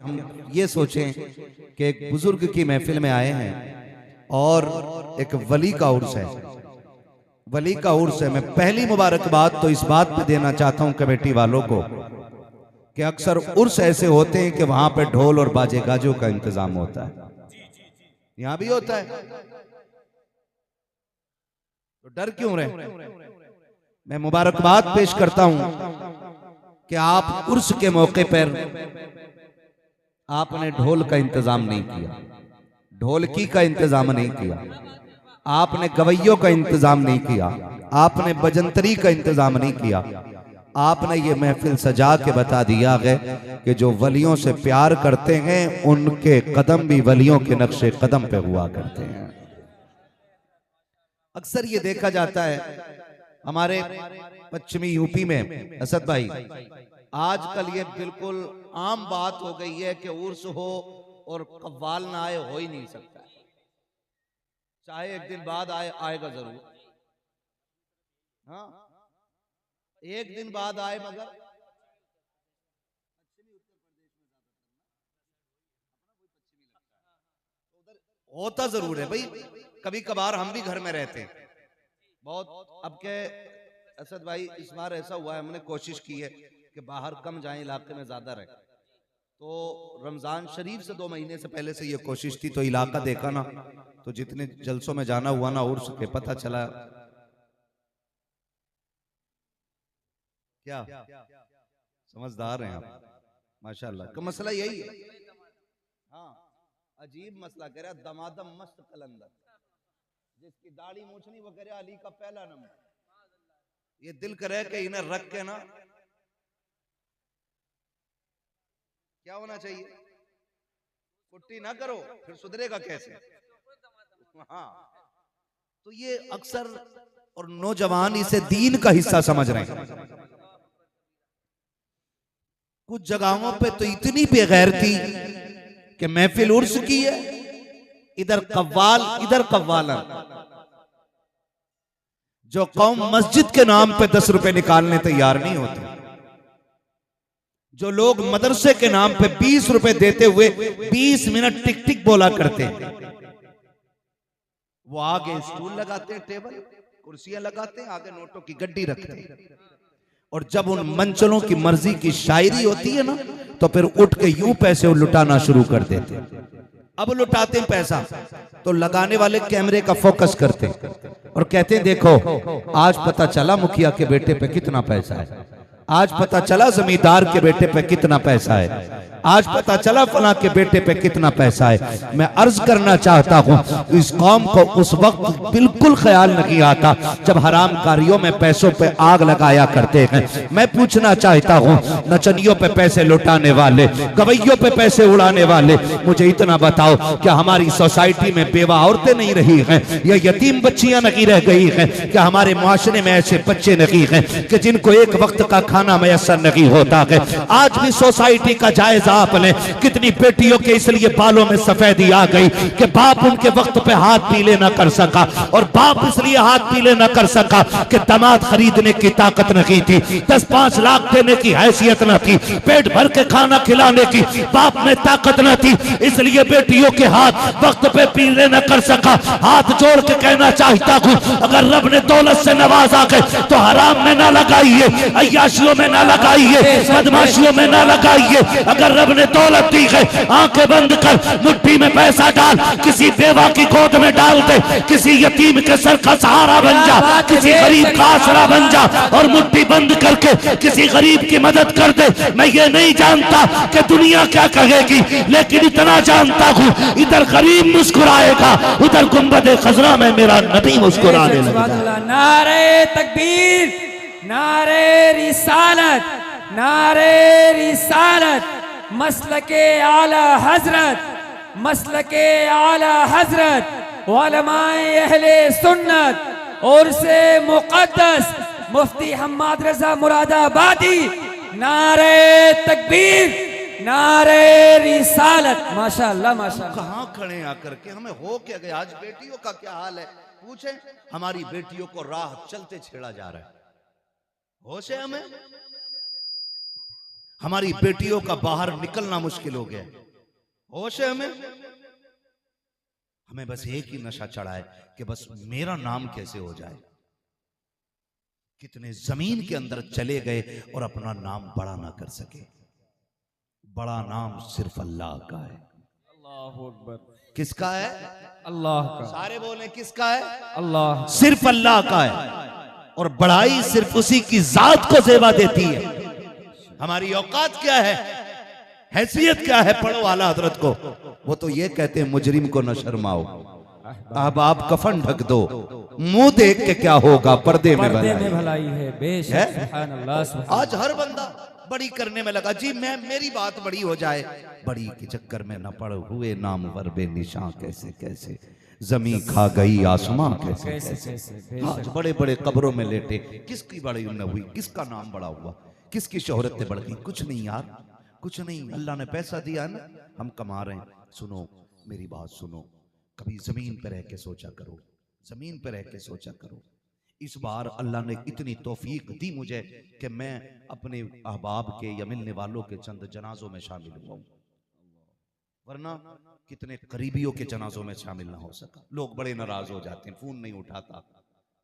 हम ये सोचें कि एक बुजुर्ग की महफिल में आए हैं और एक वली का उर्स है, वली का उर्स है। मैं पहली मुबारकबाद तो इस बात पे देना चाहता हूं कमेटी वालों को कि अक्सर उर्स ऐसे होते हैं कि वहां पे ढोल और बाजे गाजों का इंतजाम होता है, यहां भी होता है, तो डर क्यों रहे। मैं मुबारकबाद पेश करता हूं कि आप उर्स के मौके पर आपने ढोल का इंतजाम नहीं किया, ढोलकी का इंतजाम नहीं किया, आपने गवैयों का इंतजाम नहीं किया, आपने बजंतरी का इंतजाम नहीं किया। आपने ये महफिल सजा के बता दिया है कि जो वलियों से प्यार करते हैं उनके कदम भी वलियों के नक्शे कदम पे हुआ करते हैं। अक्सर ये देखा जाता है हमारे पश्चिमी यूपी में असद भाई, आजकल ये बिल्कुल आम बात हो गई है कि उर्स हो और कव्वाल ना आए, हो ही नहीं सकता, चाहे एक दिन बाद आए, आएगा जरूर। हाँ, एक दिन बाद आए, मगर होता जरूर है भाई। कभी कभार हम भी घर में रहते हैं बहुत। अब के असद भाई इस बार ऐसा हुआ है, हमने कोशिश की है कि बाहर कम जाएं, इलाके में ज्यादा रहे। तो रमजान शरीफ से 2 महीने से पहले से ये कोशिश थी, तो इलाका देखा ना, तो जितने जलसों में जाना हुआ ना उर्स के, पता चला क्या समझदार हैं आप माशाल्लाह। का मसला यही है। हाँ, अजीब मसला कह रहा, दमादम मस्त कलंदर, जिसकी दाढ़ी मूछनी वो कह रहा अली का पहला नंबर। ये दिल करे कि इन्हें रख के ना क्या होना चाहिए, कुट्टी ना करो, फिर सुधरेगा कैसे। हाँ, तो ये अक्सर और नौजवान इसे दीन का हिस्सा समझ रहे हैं। कुछ जगहों पे तो इतनी बेगैरती कि महफिल उर्स की है, इधर कव्वाल इधर कव्वालन। जो कौम मस्जिद के नाम पे 10 रुपए निकालने तैयार नहीं होते, जो लोग मदरसे के नाम पे 20 रुपए देते हुए 20 मिनट टिक टिक बोला करते हैं, वो आगे स्टूल लगाते हैं, टेबल कुर्सियां लगाते हैं, आगे नोटों की गड्डी रखते हैं। और जब उन मंचलों की मर्जी की शायरी होती है ना, तो फिर उठ के यूं पैसे लुटाना शुरू कर देते। अब लुटाते हैं पैसा तो लगाने वाले कैमरे का फोकस करते और कहते हैं देखो आज पता चला मुखिया के बेटे पे कितना पैसा है, आज पता चला जमींदार के बेटे पे कितना पैसा है, आज पता चला फला के बेटे पे कितना पैसा है। मैं अर्ज करना चाहता हूँ, इस कौम को उस वक्त बिल्कुल ख्याल नहीं आता जब हराम कारियों में पैसों पे आग लगाया करते हैं। मैं पूछना चाहता हूँ, नचनियों पे पैसे लुटाने वाले, गवैयों पे पैसे उड़ाने वाले, मुझे इतना बताओ क्या हमारी सोसाइटी में बेवा औरतें नहीं रही हैं, या यतीम बच्चियां नहीं रह गई हैं, क्या हमारे मुआशरे में ऐसे बच्चे नहीं हैं कि जिनको एक वक्त का खाना मैसर नहीं होता है। आज भी सोसाइटी का जायजा आप ले, कितनी बेटियों के इसलिए बालों में सफेदी आ गई कि बाप उनके वक्त पे हाथ पीले न कर सका, और बाप इसलिए हाथ पीले न कर सका कि दामाद खरीदने की ताकत नहीं थी, 10-5 लाख देने की हैसियत न थी, पेट भर के खाना खिलाने की बाप में ताकत न थी, इसलिए बेटियों के हाथ वक्त पे पीले न कर सका। हाथ जोड़ के कहना चाहता हूं, अगर रब ने दौलत से नवाजा के तो हराम में ना लगाइए, अय्याशियों में ना लगाइए, बदमाशियों में ना लगाइए। अगर रब ने दौलत दी है, आंखें बंद कर मुट्ठी में पैसा डाल, किसी बेवा की गोद में डाल दे, किसी यतीम के सर का सहारा बन जा, किसी गरीब का आसरा बन जा, और मुट्ठी बंद करके किसी गरीब की मदद कर दे। मैं ये नहीं जानता कि दुनिया क्या कहेगी, लेकिन इतना जानता हूँ इधर गरीब मुस्कुराएगा, उधर गुंबद खजरा में मेरा नबी मुस्कुराने लगेगा। नारे तकबीर, नारे रिसालत, नारे रिसालत, मसलके आला हजरत, मसलके आला हजरत, उलमाए अहले सुन्नत और से मुक़द्दस मुफ्ती हम्माद रजा मुरादाबादी। नारे तकबीर, नारे रिसालत। माशाअल्लाह माशाअल्लाह। कहाँ खड़े आकर के, हमें हो क्या गया। आज बेटियों का क्या हाल है पूछे, हमारी बेटियों को राह चलते छेड़ा जा रहा है। होश है हमें? हमारी बेटियों का बाहर निकलना मुश्किल हो गया। होश है हमें? हमें बस एक ही नशा चढ़ा है कि बस मेरा नाम कैसे हो जाए। कितने जमीन के अंदर चले गए और अपना नाम बड़ा ना कर सके। बड़ा नाम सिर्फ अल्लाह का है। अल्लाहु अकबर। किसका है? अल्लाह का। सारे बोले किसका है? अल्लाह। सिर्फ अल्लाह का है। और बड़ाई सिर्फ उसी की जात को जेबा देती है। हमारी औकात क्या है, हैसियत क्या है? पढ़ो आला हजरत को। वो तो ये कहते हैं मुजरिम को न शर्माओ, अब आप कफन ढक दो, मुंह देख के क्या होगा, पर्दे में भलाई है। बेशक सुभान अल्लाह। आज हर बंदा बड़ी करने में लगा जी, मैं मेरी बात बड़ी हो जाए। बड़ी के चक्कर में न पड़ हुए नाम वर बेनिशां कैसे कैसे, जमी खा गई आसमां कैसे कैसे। आज बड़े बड़े कब्रों में लेटे, किसकी बड़ी न हुई, किसका नाम बड़ा हुआ, किसकी शोहरतें बढ़ गई? कुछ नहीं यार, कुछ नहीं। अल्लाह ने पैसा दिया ना, हम कमा रहे हैं। सुनो मेरी बात सुनो, कभी जमीन पर रह के सोचा करो, जमीन पर रह के सोचा करो। इस बार अल्लाह ने इतनी तौफीक दी मुझे कि मैं अपने अहबाब के या मिलने वालों के चंद जनाजों में शामिल हुआ हूं, वरना कितने करीबियों के जनाजों में शामिल ना हो सका। लोग बड़े नाराज हो जाते हैं, फोन नहीं उठाता,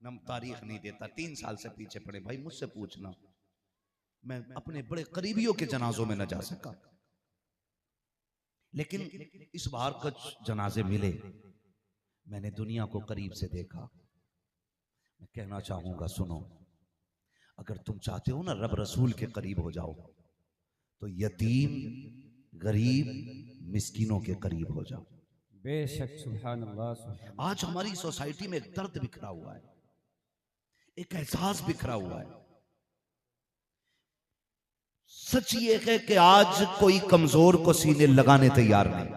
नम तारीख नहीं देता, 3 साल से पीछे पड़े। भाई मुझसे पूछना, मैं अपने बड़े करीबियों के जनाजों में न जा सका। लेकिन इस बार कुछ जनाजे मिले, मैंने दुनिया को करीब से देखा। मैं कहना चाहूंगा सुनो, अगर तुम चाहते हो ना रब रसूल के करीब हो जाओ, तो यतीम गरीब मिस्किनों के करीब हो जाओ। बेशक सुभान अल्लाह। आज हमारी सोसाइटी में एक दर्द बिखरा हुआ है, एक एहसास बिखरा हुआ है। सच ये है कि आज कोई कमजोर को सीने लगाने तैयार नहीं।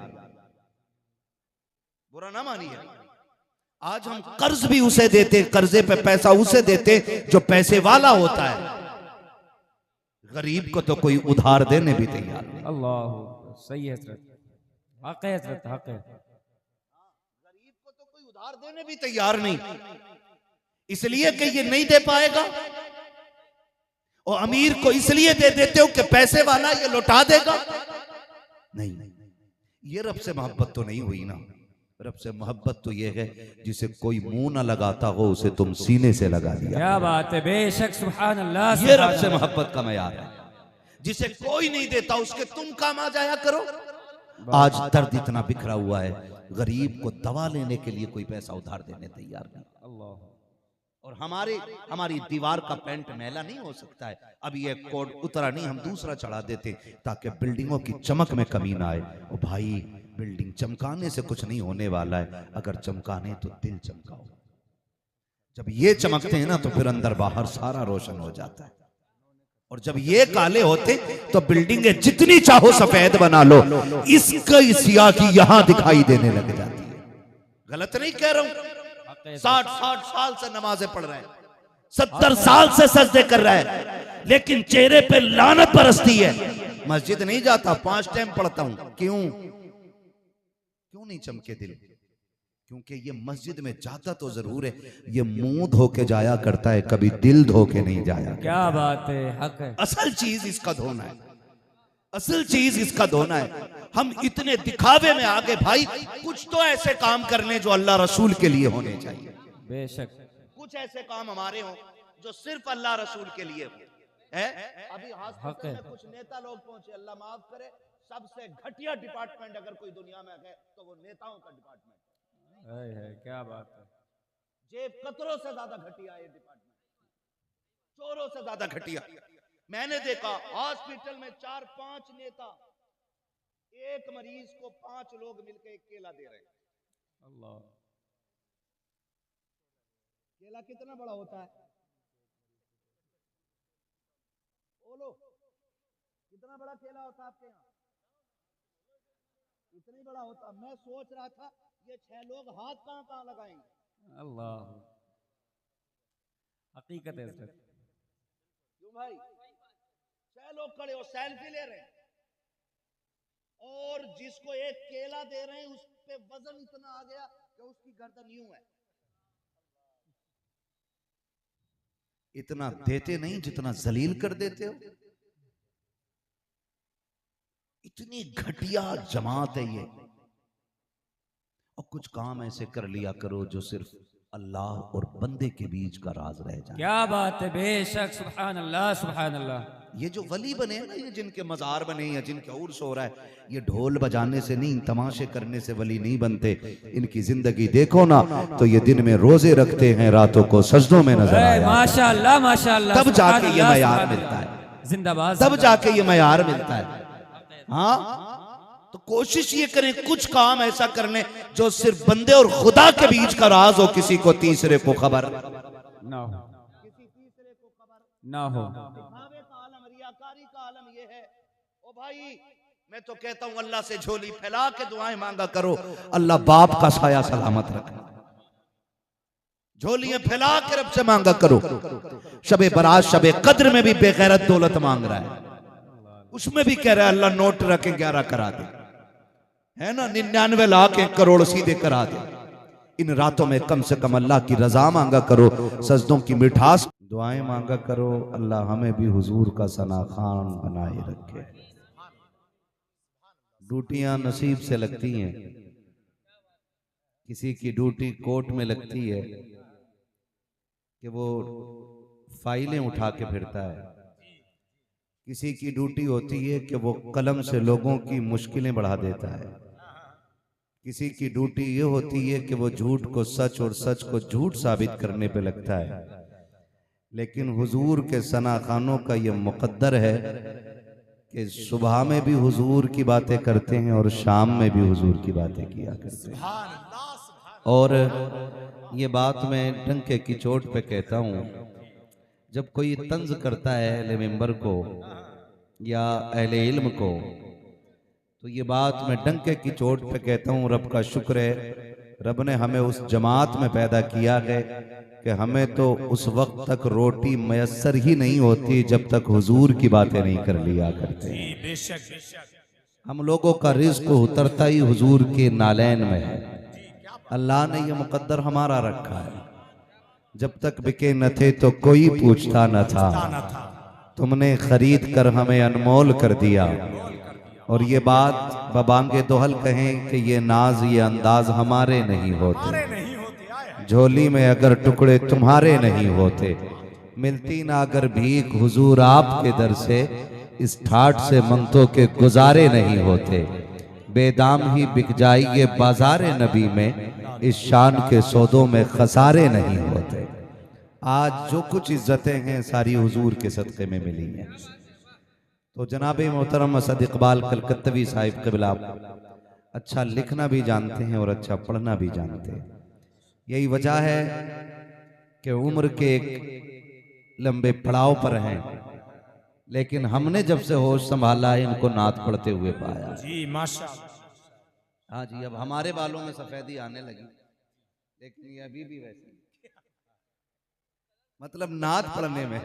बुरा ना मानिए, आज हम कर्ज भी उसे देते, कर्जे पे पैसा उसे देते जो पैसे वाला होता है। गरीब को तो कोई उधार देने भी तैयार नहीं। अल्लाह सही है हजरत, हक है हजरत, हक है। गरीब को तो कोई उधार देने भी तैयार नहीं, इसलिए कि ये नहीं दे पाएगा। और अमीर को इसलिए दे देते हो कि पैसे वाला ये लौटा देगा। नहीं, ये रब से मोहब्बत तो नहीं हुई ना। रब से मोहब्बत तो ये है जिसे कोई मुंह ना लगाता हो उसे तुम सीने से लगा दिया। क्या बात है, बेशक सुभान अल्लाह। ये रब से मोहब्बत का मयार है। जिसे कोई नहीं देता उसके तुम काम आ जाया करो। आज दर्द इतना बिखरा हुआ है, गरीब को दवा लेने के लिए कोई पैसा उधार देने तैयार नहीं। अल्लाह। और हमारी दीवार का पेंट मैला नहीं हो सकता है। अब ये कोड उतरा नहीं, हम दूसरा चढ़ा देते ताकि बिल्डिंगों की चमक में कमी ना आए। और भाई बिल्डिंग चमकाने से कुछ नहीं होने वाला है, अगर चमकाने तो दिल चमकाओ। जब ये चमकते हैं ना तो फिर अंदर बाहर सारा रोशन हो जाता है। और जब ये काले होते तो बिल्डिंगें जितनी चाहो सफेद बना लो, इसकी सियाही यहां दिखाई देने लग जाती है। गलत नहीं कह रहा हूं। 60 साल से नमाजें पढ़ रहे हैं, 70 साल से सजदे कर रहा है, लेकिन चेहरे पे लानत बरसती है। मस्जिद नहीं जाता, 5 टाइम पढ़ता हूं। क्यों नहीं चमके दिल? क्योंकि ये मस्जिद में जाता तो जरूर है, ये मुंह धो के जाया करता है, कभी दिल धो के नहीं जाया। क्या बात है, हक है। असल चीज इसका धोना है, असल चीज इसका धोना है। हम इतने दिखावे में आ गए भाई, कुछ तो ऐसे काम करने जो अल्लाह रसूल के लिए होने चाहिए। बेशक कुछ ऐसे काम हमारे हों जो सिर्फ अल्लाह रसूल के लिए है। अभी हॉस्पिटल में कुछ नेता लोग पहुंचे, अल्लाह माफ करे, सबसे घटिया डिपार्टमेंट अगर कोई दुनिया में है तो वो नेताओं का डिपार्टमेंट है। क्या बात है, जेब कतरों से ज्यादा घटिया ये डिपार्टमेंट, चोरों से ज्यादा घटिया। मैंने देखा हॉस्पिटल में 4-5 नेता एक मरीज को 5 लोग मिलकर एक केला दे रहे हैं। अल्लाह। केला कितना बड़ा होता है? बोलो कितना बड़ा केला होता है आपके यहाँ? इतनी बड़ा होता। मैं सोच रहा था ये 6 लोग हाथ कहां लगाएंगे। अल्लाह, हकीकत है सर। क्यों भाई? 6 लोग खड़े हो, सेल्फी ले रहे हैं, और जिसको एक केला दे रहे हैं उस पे वजन इतना आ गया कि उसकी गर्दन यूं है। इतना देते नहीं जितना जलील कर देते हो। इतनी घटिया जमात है ये। और कुछ काम ऐसे कर लिया करो जो सिर्फ अल्लाह और बंदे के बीच का राज रह जाए। क्या बात है, बेशक, सुभान अल्लाह सुभान अल्लाह। ये जो वली बने हैं ना, ये जिनके मजार बने हैं, जिनके उर्स हो रहा है, ये ढोल बजाने से नहीं, तमाशे करने से वली नहीं बनते। इनकी जिंदगी देखो ना तो ये दिन में रोजे रखते हैं, रातों को सजदों में नजर आए, माशाअल्लाह माशाअल्लाह, तब जाके ये मयार मिलता है, जिंदाबाद, तब जाके ये मयार मिलता है। हाँ, तो कोशिश ये करें कुछ काम ऐसा कर लें जो सिर्फ बंदे और खुदा के बीच का राज हो, किसी को तीसरे को खबर ना हो, ना हो। रियाकारी का आलम ये है। ओ भाई, मैं तो कहता हूं अल्लाह से झोली फैला के दुआएं मांगा करो, अल्लाह बाप का साया सलामत रखे। झोलियां फैला के रब से मांगा करो। शबे बारात शबे कद्र में भी बेगैरत दौलत मांग रहा है, उसमें भी कह रहा है अल्लाह नोट रखे 11 करा दे, है ना, 99 लाख 1 करोड़ सीधे करा दे। इन रातों में कम से कम अल्लाह की रजा मांगा करो, सजदों की मिठास दुआएं मांगा करो। अल्लाह हमें भी हुजूर का सना खान बनाए रखे। ड्यूटियां नसीब से लगती हैं, किसी की ड्यूटी कोर्ट में लगती है कि वो फाइलें उठा के फिरता है, किसी की ड्यूटी होती है कि वो कलम से लोगों की मुश्किलें बढ़ा देता है, किसी की ड्यूटी ये होती है कि वो झूठ को सच और सच को झूठ साबित करने पे लगता है। लेकिन हुजूर के सना खानों का ये मुकद्दर है कि सुबह में भी हुजूर की बातें करते हैं और शाम में भी हुजूर की बातें किया करते हैं। और ये बात मैं डंके की चोट पे कहता हूँ, जब कोई तंज करता है अहले मिंबर को या अहले इल्म को, तो ये बात मैं डंके की चोट पे कहता हूँ, रब का शुक्र है, रब ने हमें उस जमात में पैदा किया है कि हमें तो उस वक्त तक रोटी मयसर ही नहीं होती जब तक हुजूर की बातें नहीं कर लिया करते। हम लोगों का रिज़्क उतरता ही हुजूर के नालैन में है। अल्लाह ने ये मुकद्दर हमारा रखा है, जब तक बिके न थे तो कोई पूछता न था, तुमने खरीद कर हमें अनमोल कर दिया। और ये बात बबांगे दोहल कहें कि ये नाज ये अंदाज हमारे नहीं होते, झोली में अगर टुकड़े तुम्हारे नहीं होते, मिलती ना अगर भीख हुजूर आपके दर से, इस ठाठ से मंगतों के गुजारे नहीं होते, बेदाम ही बिक जाइए बाजारे नबी में, इस शान के सौदों में खसारे नहीं होते। आज जो कुछ इज्जतें हैं सारी हुजूर के सदक़े में मिली हैं। तो जनाब मोहतरम असद इकबाल कलकत्तवी साहिब क़िबला अच्छा लिखना भी जानते हैं और अच्छा पढ़ना भी जानते हैं। यही वजह है कि उम्र के एक लंबे पड़ाव पर हैं, लेकिन हमने जब से होश संभाला है इनको नात पढ़ते हुए पाया जी, माशाअल्लाह। हाँ जी, अब हमारे बालों में सफेदी आने लगी, लेकिन ये अभी भी वैसी, मतलब नात पढ़ने में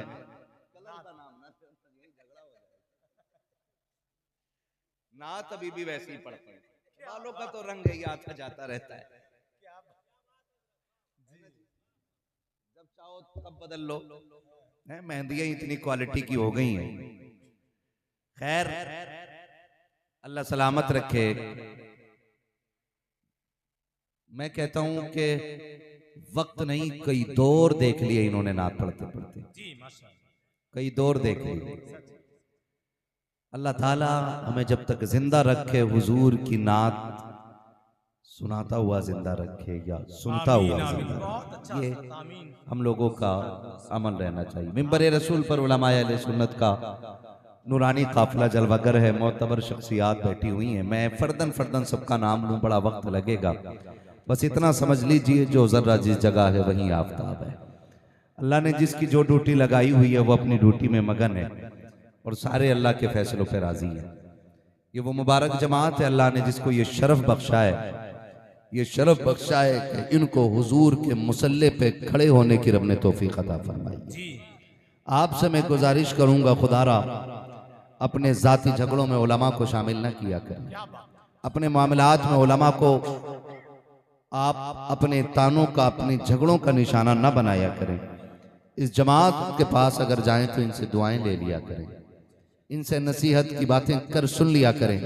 नात अभी भी वैसी ही पढ़ते हैं। बालों का तो रंग ही आता जाता रहता है, जब चाहो तब बदल लो। मेहंदियां इतनी क्वालिटी की हो गई हैं। खैर, अल्लाह सलामत रखे। मैं कहता हूं कि वक्त नहीं, कई दौर देख लिए इन्होंने नात पढ़ते पढ़ते, कई दौर देख लिए। अल्लाह ताला हमें जब तक जिंदा रखे हुजूर की नात सुनाता हुआ जिंदा रखे या सुनता हुआ जिंदा रखे, ये हम लोगों का अमल रहना चाहिए। मिंबर रसूल पर उलमाए अहले सुन्नत का नूरानी काफिला जलवागर है, मोतबर शख्सियात बैठी हुई हैं। मैं फर्दन फर्दन सबका नाम लूँ, बड़ा वक्त लगेगा। बस इतना समझ लीजिए, जो जर्रा जिस जगह है वहीं आफताब है। अल्लाह ने जिसकी जो ड्यूटी लगाई हुई है वो अपनी ड्यूटी में मगन है और सारे अल्लाह के फैसलों पे राजी है। ये वो मुबारक जमात है, अल्लाह ने जिसको ये शरफ बख्शा है, ये शरफ बख्शा है कि इनको हुजूर के मुसल्ले पे खड़े होने की रब ने तौफीक अता फरमाई। आपसे मैं गुजारिश करूंगा, खुदारा अपने जाती झगड़ों में उलमा को शामिल न किया करें, अपने मामलात में उलमा को आप अपने तानों का, अपने झगड़ों का निशाना न बनाया करें। इस जमात के पास अगर जाएं तो इनसे दुआएं ले लिया करें। इनसे नसीहत की बातें कर सुन लिया करें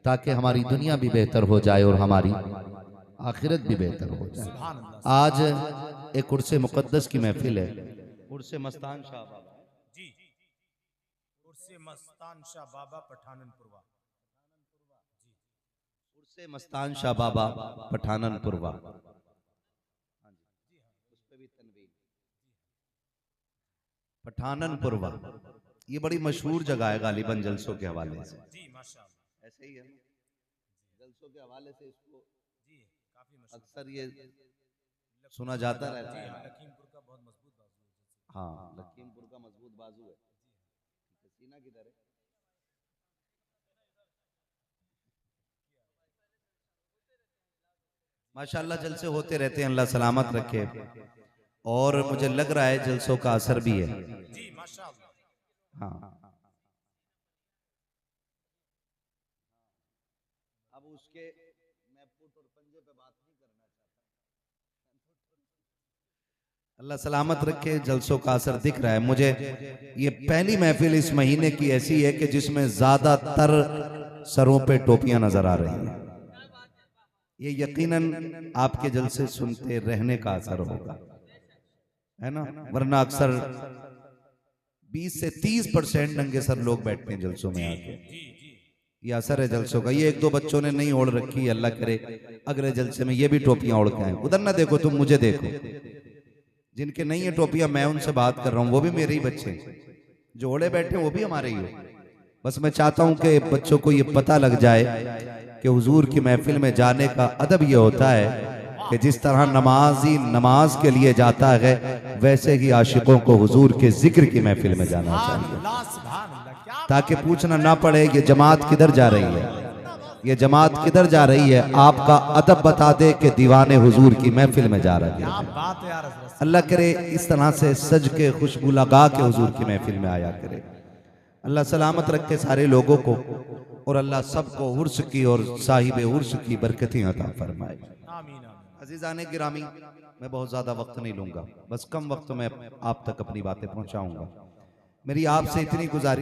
ताकि हमारी दुनिया भी बेहतर हो जाए और हमारी आखिरत भी बेहतर हो जाए। आज एक उर्से मुकद्दस की महफिल है। उर्से मस्तान शाह बाबा जी, उर्से मस्तान शाह बाबा पठाननपुरवा। उर्से मस्तान शाह बाबा पठाननपुरवा। पठाननपुरवा ये बड़ी मशहूर जगह है गालिबन जलसों के हवाले से। जी माशाअल्लाह। ऐसे ही है जलसों के हवाले से इसको जी काफी मशहूर। अक्सर ये सुना जाता रहता है। लखीमपुर का बहुत मजबूत बाजू है। हाँ, लखीमपुर का मजबूत बाजू है। सीना किधर है? माशाअल्लाह जलसे होते रहते हैं, अल्लाह सलामत रखे। और मुझे लग रहा है जलसों का असर भी है। जी माशाअल्लाह। हाँ, अब उसके मैं पुट और पंजे पे बात नहीं करना चाहता। अल्लाह सलामत रखे, जलसों का असर दिख रहा है मुझे। ये पहली महफिल इस महीने की ऐसी है कि जिसमें ज्यादातर सरों पे टोपियां नजर आ रही हैं। ये यकीनन आपके जलसे सुनते रहने का असर होगा, है ना? वरना अक्सर 20 से 30% नंगे सर लोग बैठते हैं जलसों में आके। ये असर है जलसों का। ये एक दो बच्चों ने नहीं ओढ़ रखी, अल्लाह करे अगले जलसे में ये भी टोपियां ओढ़ के आए। उधर ना देखो तुम, मुझे देखो। जिनके नहीं है टोपियां, मैं उनसे बात कर रहा हूं, वो भी मेरे ही बच्चे हैं। जो ओढ़े बैठे वो भी हमारे ही हो। बस मैं चाहता हूं कि बच्चों को ये पता लग जाए कि हुजूर की महफिल में जाने का अदब ये होता है कि जिस तरह नमाजी नमाज के लिए जाता है, वैसे ही आशिकों को हुजूर के जिक्र की महफिल में जाना चाहिए, ताकि पूछना ना पड़े ये जमात किधर जा रही है, ये जमात किधर जा रही है। आपका अदब बता दे कि दीवाने हुजूर की महफिल में जा रही है। अल्लाह करे इस तरह से सज के खुशबू लगा के हुजूर की महफिल में आया करे। अल्लाह सलामत रखे सारे लोगों को, और अल्लाह सबको उर्स की और साहिब उर्स की बरकतें अता फरमाए। अजीज़ाने गिरामी, मैं बहुत ज़्यादा वक्त नहीं लूँगा, बस कम वक्त में आप तक अपनी बातें पहुँचाऊँगा। मेरी आपसे इतनी गुजारिश